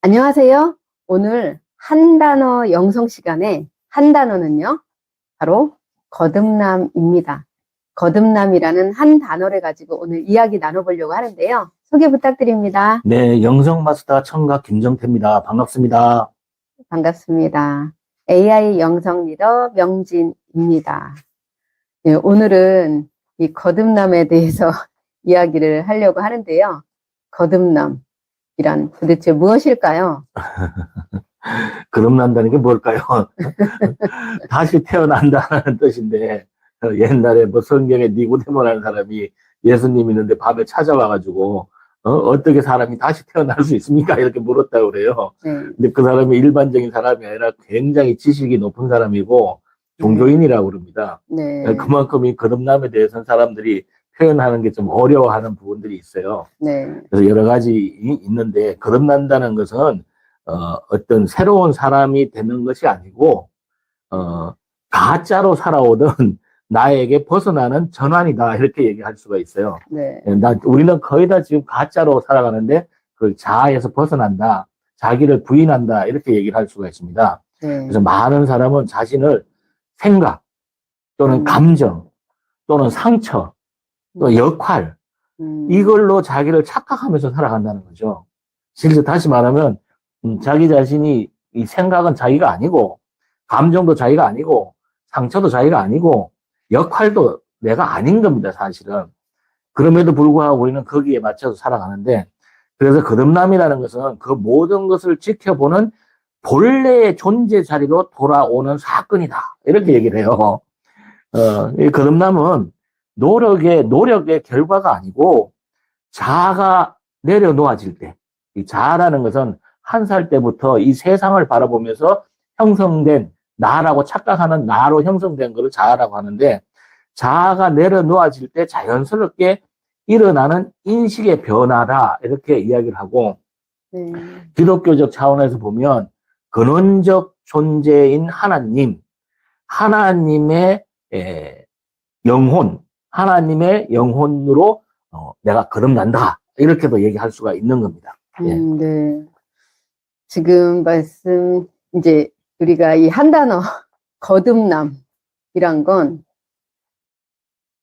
안녕하세요. 오늘 한 단어 영성 시간에 한 단어는요, 바로 거듭남입니다. 거듭남이라는 한 단어를 가지고 오늘 이야기 나눠보려고 하는데요. 소개 부탁드립니다. 네, 영성마스터 청각 김정태입니다. 반갑습니다. 반갑습니다. AI 영성 리더 명진입니다. 네, 오늘은 이 거듭남에 대해서 이야기를 하려고 하는데요. 거듭남이란 도대체 무엇일까요? 거듭난다는 게 뭘까요? 다시 태어난다는 뜻인데, 옛날에 뭐 성경에 니고데모라는 사람이 예수님 있는데 밤에 찾아와가지고, 어떻게 사람이 다시 태어날 수 있습니까? 이렇게 물었다고 그래요. 근데 그 사람이 일반적인 사람이 아니라 굉장히 지식이 높은 사람이고, 종교인이라고 그럽니다. 네. 그만큼 이 거듭남에 대해서는 사람들이 표현하는 게 좀 어려워하는 부분들이 있어요. 네. 그래서 여러 가지 있는데, 거듭난다는 것은, 어떤 새로운 사람이 되는 것이 아니고, 가짜로 살아오던 나에게 벗어나는 전환이다. 이렇게 얘기할 수가 있어요. 네. 우리는 거의 다 지금 가짜로 살아가는데, 그 자아에서 벗어난다. 자기를 부인한다. 이렇게 얘기를 할 수가 있습니다. 네. 그래서 많은 사람은 자신을 생각, 또는 감정, 또는 상처, 또 역할, 이걸로 자기를 착각하면서 살아간다는 거죠. 실제 다시 말하면, 자기 자신이, 이 생각은 자기가 아니고, 감정도 자기가 아니고, 상처도 자기가 아니고, 역할도 내가 아닌 겁니다, 사실은. 그럼에도 불구하고 우리는 거기에 맞춰서 살아가는데, 그래서 거듭남이라는 것은 그 모든 것을 지켜보는 본래의 존재 자리로 돌아오는 사건이다. 이렇게 얘기를 해요. 이 거듭남은 노력의 결과가 아니고, 자아가 내려놓아질 때, 이 자아라는 것은 1살 때부터 이 세상을 바라보면서 형성된 나라고 착각하는 나로 형성된 것을 자아라고 하는데, 자아가 내려놓아질 때 자연스럽게 일어나는 인식의 변화다. 이렇게 이야기를 하고, 기독교적 차원에서 보면 근원적 존재인 하나님, 하나님의 영혼, 하나님의 영혼으로 내가 거듭난다. 이렇게도 얘기할 수가 있는 겁니다. 네. 지금 이제 우리가 이 한 단어, 거듭남이란 건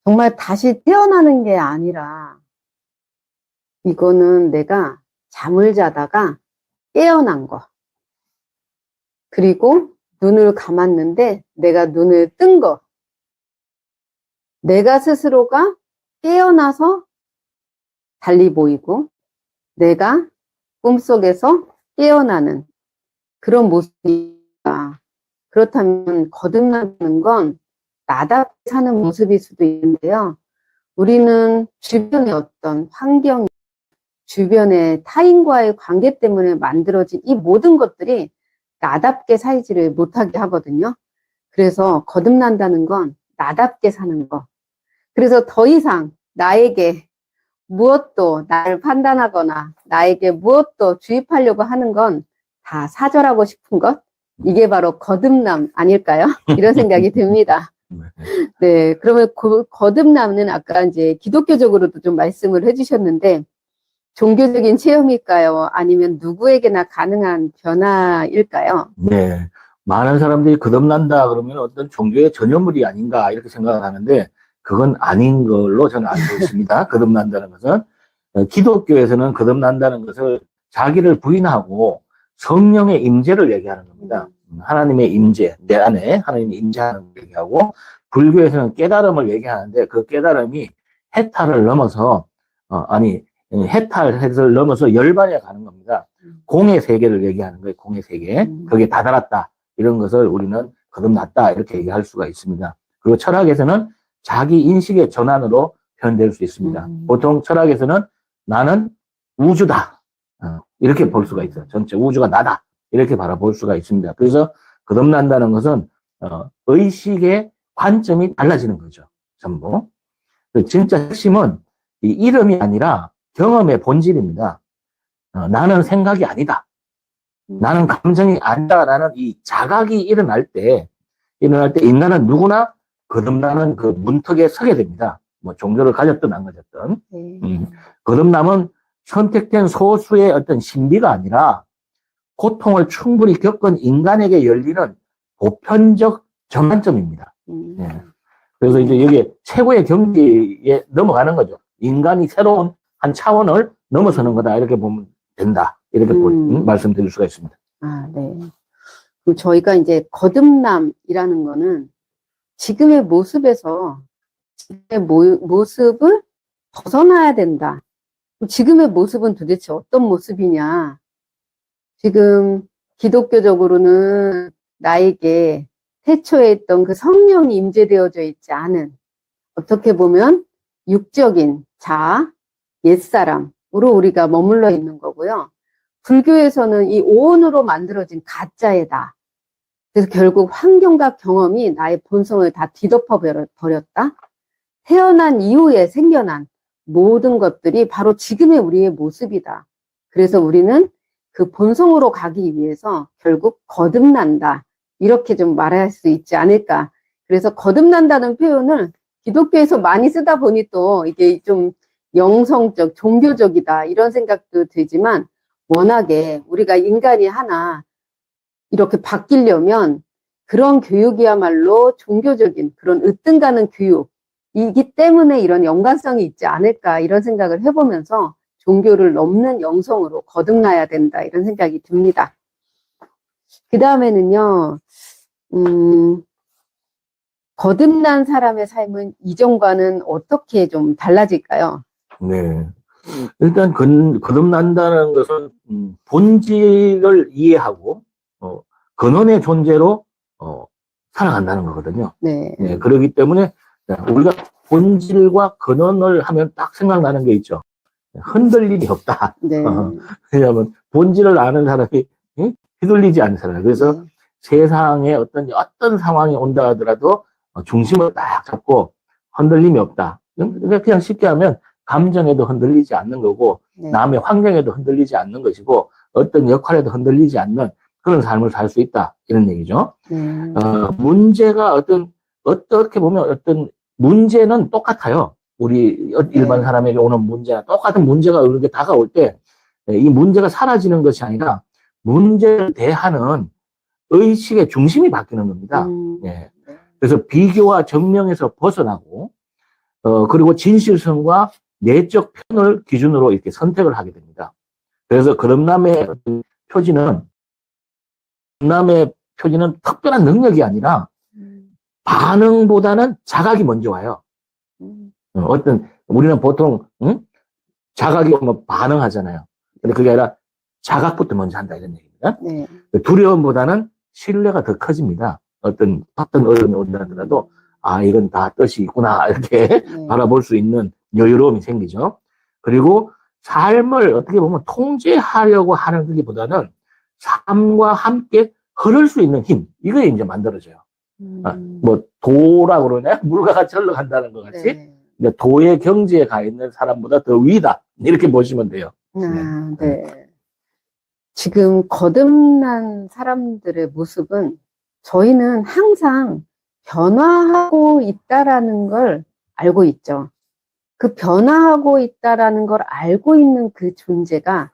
정말 다시 태어나는 게 아니라 이거는 내가 잠을 자다가 깨어난 거. 그리고 눈을 감았는데 내가 눈을 뜬 거. 내가 스스로가 깨어나서 달리 보이고 내가 꿈속에서 깨어나는 그런 모습이다. 그렇다면 거듭나는 건 나답게 사는 모습일 수도 있는데요. 우리는 주변의 어떤 환경, 주변의 타인과의 관계 때문에 만들어진 이 모든 것들이 나답게 살지를 못하게 하거든요. 그래서 거듭난다는 건 나답게 사는 거. 그래서 더 이상 나에게 무엇도 나를 판단하거나 나에게 무엇도 주입하려고 하는 건 다 사절하고 싶은 것? 이게 바로 거듭남 아닐까요? 이런 생각이 듭니다. 네, 그러면 거듭남은 아까 이제 기독교적으로도 좀 말씀을 해주셨는데 종교적인 체험일까요? 아니면 누구에게나 가능한 변화일까요? 네, 많은 사람들이 거듭난다 그러면 어떤 종교의 전유물이 아닌가 이렇게 생각을 하는데 그건 아닌 걸로 저는 알고 있습니다. 거듭난다는 것은 기독교에서는 거듭난다는 것을 자기를 부인하고 성령의 임재를 얘기하는 겁니다. 하나님의 임재, 내 안에 하나님의 임재하는 걸 얘기하고, 불교에서는 깨달음을 얘기하는데 그 깨달음이 해탈을 넘어서 해탈을 넘어서 열반에 가는 겁니다. 공의 세계를 얘기하는 거예요. 공의 세계. 거기에 다다랐다. 이런 것을 우리는 거듭났다. 이렇게 얘기할 수가 있습니다. 그리고 철학에서는 자기 인식의 전환으로 표현될 수 있습니다. 보통 철학에서는 나는 우주다. 이렇게 볼 수가 있어요. 전체 우주가 나다. 이렇게 바라볼 수가 있습니다. 그래서 거듭난다는 것은 의식의 관점이 달라지는 거죠. 전부. 진짜 핵심은 이 이름이 아니라 경험의 본질입니다. 나는 생각이 아니다. 나는 감정이 아니다라는 이 자각이 일어날 때 인간은 누구나 거듭나는 그 문턱에 서게 됩니다. 뭐 종교를 가졌든 안 가졌든. 거듭남은 선택된 소수의 어떤 신비가 아니라 고통을 충분히 겪은 인간에게 열리는 보편적 전환점입니다. 예. 그래서 이제 여기에 최고의 경지에 넘어가는 거죠. 인간이 새로운 한 차원을 넘어서는 거다. 이렇게 보면 된다. 이렇게 말씀드릴 수가 있습니다. 아, 네. 그럼 저희가 이제 거듭남이라는 거는 지금의 모습에서 지금의 모습을 벗어나야 된다. 그럼 지금의 모습은 도대체 어떤 모습이냐? 지금 기독교적으로는 나에게 태초에 있던 그 성령이 임재되어져 있지 않은, 어떻게 보면 육적인 자, 옛사람으로 우리가 머물러 있는 거고요. 불교에서는 이 오온으로 만들어진 가짜의 나. 그래서 결국 환경과 경험이 나의 본성을 다 뒤덮어 버렸다. 태어난 이후에 생겨난 모든 것들이 바로 지금의 우리의 모습이다. 그래서 우리는 그 본성으로 가기 위해서 결국 거듭난다. 이렇게 좀 말할 수 있지 않을까. 그래서 거듭난다는 표현을 기독교에서 많이 쓰다 보니 또 이게 좀 영성적, 종교적이다 이런 생각도 들지만, 워낙에 우리가 인간이 하나 이렇게 바뀌려면 그런 교육이야말로 종교적인 그런 으뜸가는 교육이기 때문에 이런 연관성이 있지 않을까 이런 생각을 해보면서 종교를 넘는 영성으로 거듭나야 된다 이런 생각이 듭니다. 그 다음에는요, 거듭난 사람의 삶은 이전과는 어떻게 좀 달라질까요? 네. 일단 거듭난다는 것은 본질을 이해하고 근원의 존재로 살아간다는 거거든요. 네. 네, 그렇기 때문에 우리가 본질과 근원을 하면 딱 생각나는 게 있죠. 흔들림이 없다. 네. 왜냐하면 본질을 아는 사람이 휘둘리지 않는 사람. 그래서 네. 세상에 어떤 상황이 온다 하더라도 중심을 딱 잡고 흔들림이 없다. 그냥 쉽게 하면 감정에도 흔들리지 않는 거고, 네. 남의 환경에도 흔들리지 않는 것이고, 어떤 역할에도 흔들리지 않는 그런 삶을 살 수 있다. 이런 얘기죠. 문제가 어떻게 보면 어떤 문제는 똑같아요. 우리 일반 사람에게 오는 문제나 똑같은 문제가 이렇게 다가올 때, 이 문제가 사라지는 것이 아니라 문제를 대하는 의식의 중심이 바뀌는 겁니다. 예. 그래서 비교와 정명에서 벗어나고, 그리고 진실성과 내적 편을 기준으로 이렇게 선택을 하게 됩니다. 그래서 거듭남의 표지는 특별한 능력이 아니라 반응보다는 자각이 먼저 와요. 우리는 보통, 자각이 오면 반응하잖아요. 근데 그게 아니라 자각부터 먼저 한다, 이런 얘기입니다. 네. 두려움보다는 신뢰가 더 커집니다. 어떤 어려움이 온다 하더라도, 아, 이건 다 뜻이 있구나, 이렇게 바라볼 수 있는 여유로움이 생기죠. 그리고 삶을 어떻게 보면 통제하려고 하는 것보다는 삶과 함께 흐를 수 있는 힘, 이거 이제 만들어져요. 뭐, 도라고 그러냐? 물과 같이 흘러간다는 것 같이. 네. 도의 경지에 가 있는 사람보다 더 위다. 이렇게 보시면 돼요. 네. 지금 거듭난 사람들의 모습은 저희는 항상 변화하고 있다라는 걸 알고 있죠. 그 변화하고 있다라는 걸 알고 있는 그 존재가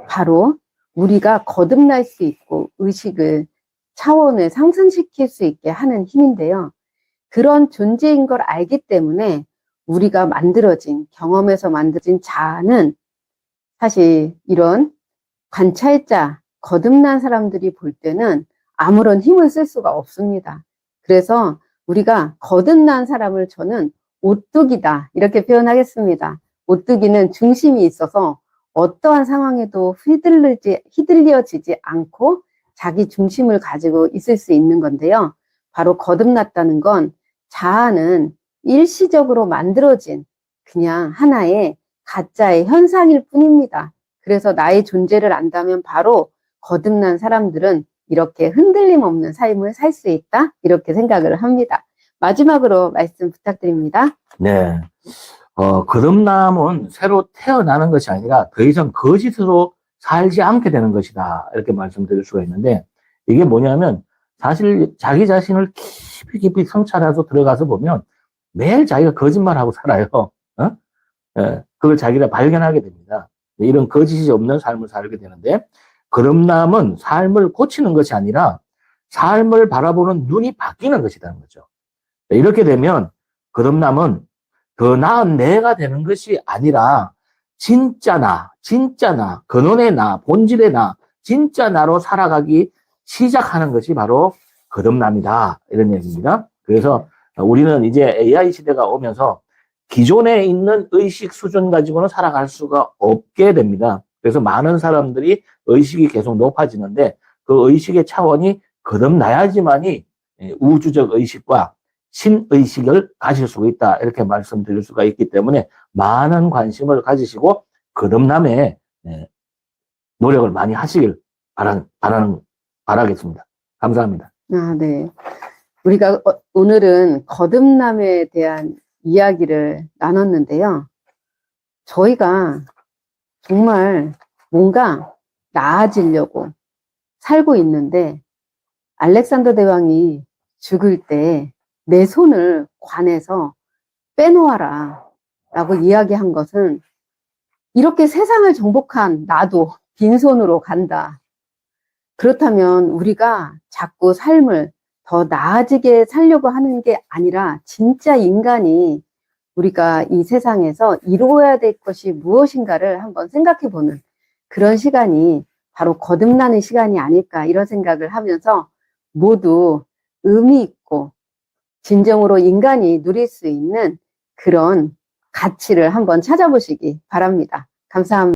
바로 우리가 거듭날 수 있고 의식을 차원을 상승시킬 수 있게 하는 힘인데요. 그런 존재인 걸 알기 때문에 우리가 경험에서 만들어진 자아는 사실 이런 관찰자, 거듭난 사람들이 볼 때는 아무런 힘을 쓸 수가 없습니다. 그래서 우리가 거듭난 사람을 저는 오뚜기다 이렇게 표현하겠습니다. 오뚜기는 중심이 있어서 어떠한 상황에도 휘둘려지지 않고 자기 중심을 가지고 있을 수 있는 건데요. 바로 거듭났다는 건 자아는 일시적으로 만들어진 그냥 하나의 가짜의 현상일 뿐입니다. 그래서 나의 존재를 안다면 바로 거듭난 사람들은 이렇게 흔들림 없는 삶을 살 수 있다 이렇게 생각을 합니다. 마지막으로 말씀 부탁드립니다. 네. 거듭남은 새로 태어나는 것이 아니라 더 이상 거짓으로 살지 않게 되는 것이다. 이렇게 말씀드릴 수가 있는데, 이게 뭐냐면 사실 자기 자신을 깊이 성찰해서 들어가서 보면 매일 자기가 거짓말하고 살아요. 그걸 자기가 발견하게 됩니다. 이런 거짓이 없는 삶을 살게 되는데, 거듭남은 삶을 고치는 것이 아니라 삶을 바라보는 눈이 바뀌는 것이라는 거죠. 이렇게 되면 거듭남은 더 나은 내가 되는 것이 아니라 진짜 나, 근원의 나, 본질의 나, 진짜 나로 살아가기 시작하는 것이 바로 거듭남이다. 이런 얘기입니다. 그래서 우리는 이제 AI 시대가 오면서 기존에 있는 의식 수준 가지고는 살아갈 수가 없게 됩니다. 그래서 많은 사람들이 의식이 계속 높아지는데 그 의식의 차원이 거듭나야지만이 우주적 의식과 신의식을 가질 수가 있다. 이렇게 말씀드릴 수가 있기 때문에 많은 관심을 가지시고 거듭남에 노력을 많이 하시길 바라겠습니다. 감사합니다. 아, 네. 우리가 오늘은 거듭남에 대한 이야기를 나눴는데요. 저희가 정말 뭔가 나아지려고 살고 있는데 알렉산더 대왕이 죽을 때 내 손을 관에서 빼놓아라 라고 이야기한 것은 이렇게 세상을 정복한 나도 빈손으로 간다. 그렇다면 우리가 자꾸 삶을 더 나아지게 살려고 하는 게 아니라 진짜 인간이 우리가 이 세상에서 이루어야 될 것이 무엇인가를 한번 생각해 보는 그런 시간이 바로 거듭나는 시간이 아닐까 이런 생각을 하면서 모두 의미 있고 진정으로 인간이 누릴 수 있는 그런 가치를 한번 찾아보시기 바랍니다. 감사합니다.